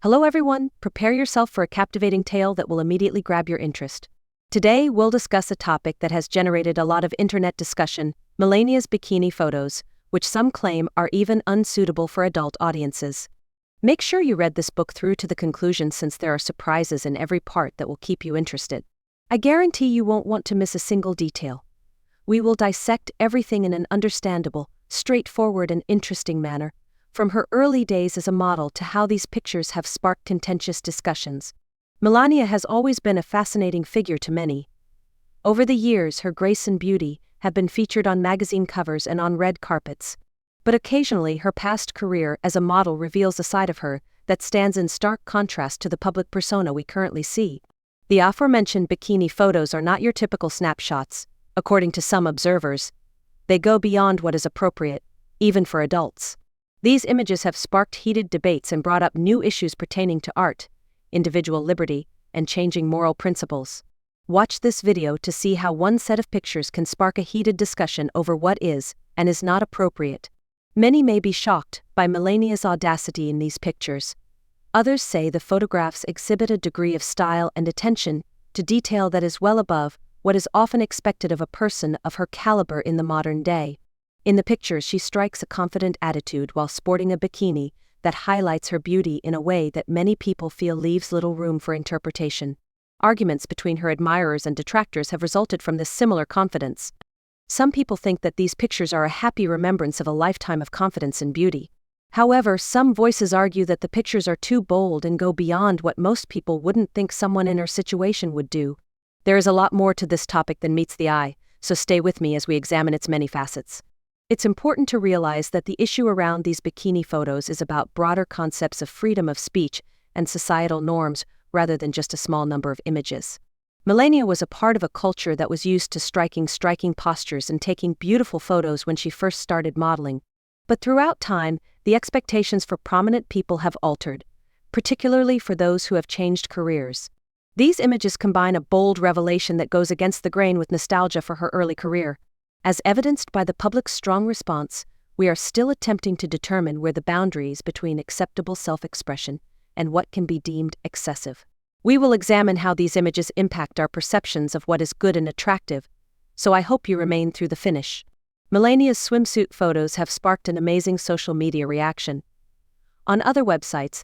Hello everyone, prepare yourself for a captivating tale that will immediately grab your interest. Today, we'll discuss a topic that has generated a lot of internet discussion: Melania's bikini photos, which some claim are even unsuitable for adult audiences. Make sure you read this book through to the conclusion, since there are surprises in every part that will keep you interested. I guarantee you won't want to miss a single detail. We will dissect everything in an understandable, straightforward and interesting manner, from her early days as a model to how these pictures have sparked contentious discussions. Melania has always been a fascinating figure to many. Over the years, her grace and beauty have been featured on magazine covers and on red carpets. But occasionally, her past career as a model reveals a side of her that stands in stark contrast to the public persona we currently see. The aforementioned bikini photos are not your typical snapshots. According to some observers, they go beyond what is appropriate, even for adults. These images have sparked heated debates and brought up new issues pertaining to art, individual liberty, and changing moral principles. Watch this video to see how one set of pictures can spark a heated discussion over what is and is not appropriate. Many may be shocked by Melania's audacity in these pictures. Others say the photographs exhibit a degree of style and attention to detail that is well above what is often expected of a person of her caliber in the modern day. In the pictures, she strikes a confident attitude while sporting a bikini that highlights her beauty in a way that many people feel leaves little room for interpretation. Arguments between her admirers and detractors have resulted from this similar confidence. Some people think that these pictures are a happy remembrance of a lifetime of confidence and beauty. However, some voices argue that the pictures are too bold and go beyond what most people wouldn't think someone in her situation would do. There is a lot more to this topic than meets the eye, so stay with me as we examine its many facets. It's important to realize that the issue around these bikini photos is about broader concepts of freedom of speech and societal norms rather than just a small number of images. Melania was a part of a culture that was used to striking postures and taking beautiful photos when she first started modeling. But throughout time, the expectations for prominent people have altered, particularly for those who have changed careers. These images combine a bold revelation that goes against the grain with nostalgia for her early career. As evidenced by the public's strong response, we are still attempting to determine where the boundaries between acceptable self-expression and what can be deemed excessive. We will examine how these images impact our perceptions of what is good and attractive, so I hope you remain through the finish. Melania's swimsuit photos have sparked an amazing social media reaction. On other websites,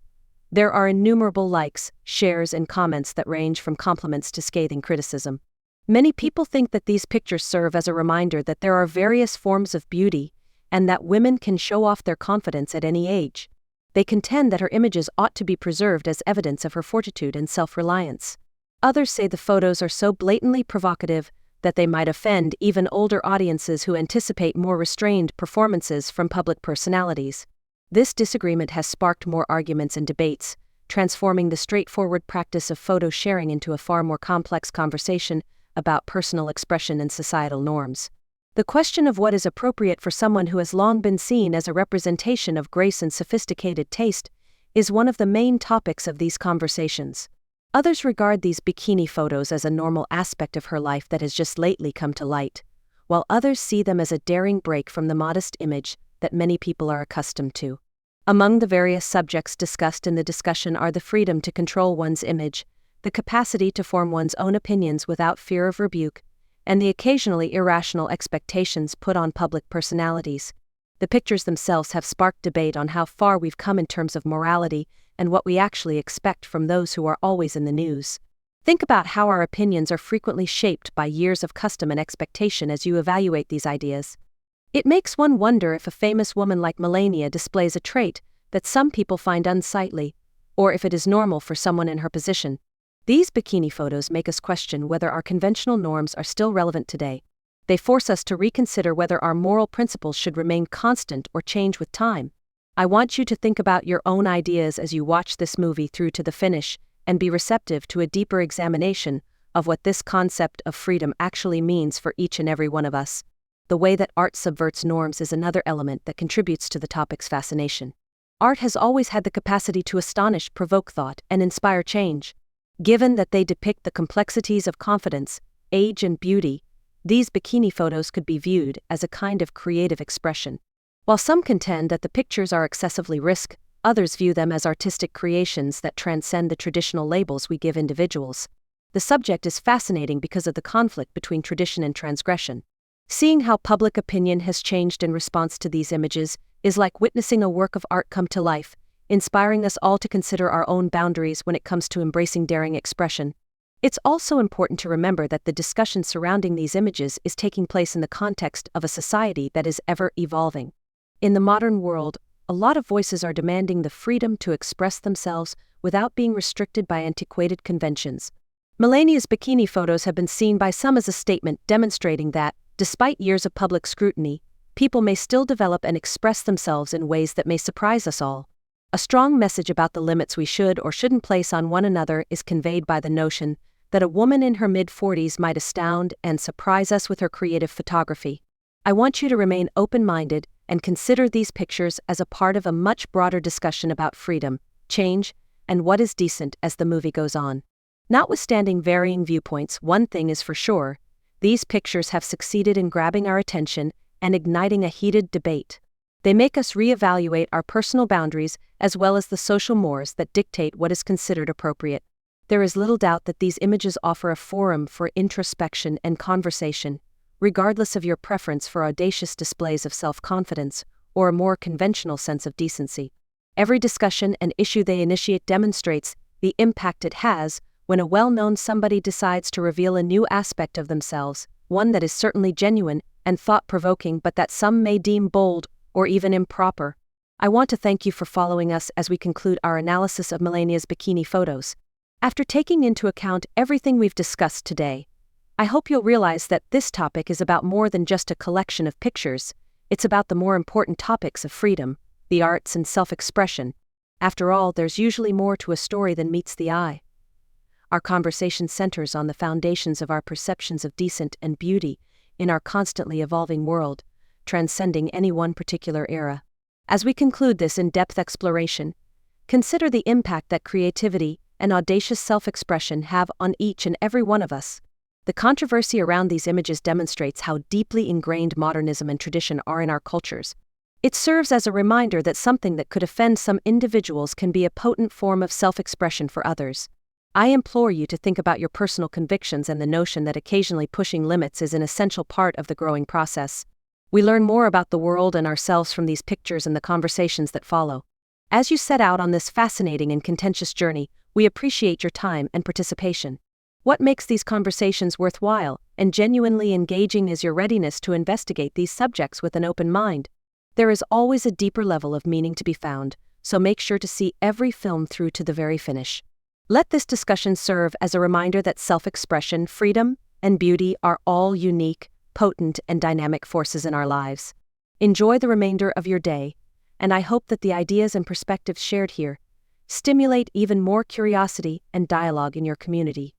there are innumerable likes, shares, and comments that range from compliments to scathing criticism. Many people think that these pictures serve as a reminder that there are various forms of beauty and that women can show off their confidence at any age. They contend that her images ought to be preserved as evidence of her fortitude and self-reliance. Others say the photos are so blatantly provocative that they might offend even older audiences who anticipate more restrained performances from public personalities. This disagreement has sparked more arguments and debates, transforming the straightforward practice of photo sharing into a far more complex conversation about personal expression and societal norms. The question of what is appropriate for someone who has long been seen as a representation of grace and sophisticated taste is one of the main topics of these conversations. Others regard these bikini photos as a normal aspect of her life that has just lately come to light, while others see them as a daring break from the modest image that many people are accustomed to. Among the various subjects discussed in the discussion are the freedom to control one's image, the capacity to form one's own opinions without fear of rebuke, and the occasionally irrational expectations put on public personalities. The pictures themselves have sparked debate on how far we've come in terms of morality and what we actually expect from those who are always in the news. Think about how our opinions are frequently shaped by years of custom and expectation as you evaluate these ideas. It makes one wonder if a famous woman like Melania displays a trait that some people find unsightly, or if it is normal for someone in her position. These bikini photos make us question whether our conventional norms are still relevant today. They force us to reconsider whether our moral principles should remain constant or change with time. I want you to think about your own ideas as you watch this movie through to the finish and be receptive to a deeper examination of what this concept of freedom actually means for each and every one of us. The way that art subverts norms is another element that contributes to the topic's fascination. Art has always had the capacity to astonish, provoke thought, and inspire change. Given that they depict the complexities of confidence, age, and beauty, these bikini photos could be viewed as a kind of creative expression. While some contend that the pictures are excessively Others view them as artistic creations that transcend the traditional labels we give individuals. The subject is fascinating because of the conflict between tradition and transgression. Seeing how public opinion has changed in response to these images is like witnessing a work of art come to life, inspiring us all to consider our own boundaries when it comes to embracing daring expression. It's also important to remember that the discussion surrounding these images is taking place in the context of a society that is ever evolving. In the modern world, a lot of voices are demanding the freedom to express themselves without being restricted by antiquated conventions. Melania's bikini photos have been seen by some as a statement demonstrating that, despite years of public scrutiny, people may still develop and express themselves in ways that may surprise us all. A strong message about the limits we should or shouldn't place on one another is conveyed by the notion that a woman in her mid-40s might astound and surprise us with her creative photography. I want you to remain open-minded and consider these pictures as a part of a much broader discussion about freedom, change, and what is decent as the movie goes on. Notwithstanding varying viewpoints, one thing is for sure: these pictures have succeeded in grabbing our attention and igniting a heated debate. They make us reevaluate our personal boundaries as well as the social mores that dictate what is considered appropriate. There is little doubt that these images offer a forum for introspection and conversation, regardless of your preference for audacious displays of self-confidence or a more conventional sense of decency. Every discussion and issue they initiate demonstrates the impact it has when a well-known somebody decides to reveal a new aspect of themselves, one that is certainly genuine and thought-provoking but that some may deem bold or even improper. I want to thank you for following us as we conclude our analysis of Melania's bikini photos. After taking into account everything we've discussed today, I hope you'll realize that this topic is about more than just a collection of pictures. It's about the more important topics of freedom, the arts, and self-expression. After all, there's usually more to a story than meets the eye. Our conversation centers on the foundations of our perceptions of decent and beauty in our constantly evolving world, transcending any one particular era. As we conclude this in-depth exploration, consider the impact that creativity and audacious self-expression have on each and every one of us. The controversy around these images demonstrates how deeply ingrained modernism and tradition are in our cultures. It serves as a reminder that something that could offend some individuals can be a potent form of self-expression for others. I implore you to think about your personal convictions and the notion that occasionally pushing limits is an essential part of the growing process. We learn more about the world and ourselves from these pictures and the conversations that follow. As you set out on this fascinating and contentious journey, we appreciate your time and participation. What makes these conversations worthwhile and genuinely engaging is your readiness to investigate these subjects with an open mind. There is always a deeper level of meaning to be found, so make sure to see every film through to the very finish. Let this discussion serve as a reminder that self-expression, freedom, and beauty are all unique, potent, and dynamic forces in our lives. Enjoy the remainder of your day, and I hope that the ideas and perspectives shared here stimulate even more curiosity and dialogue in your community.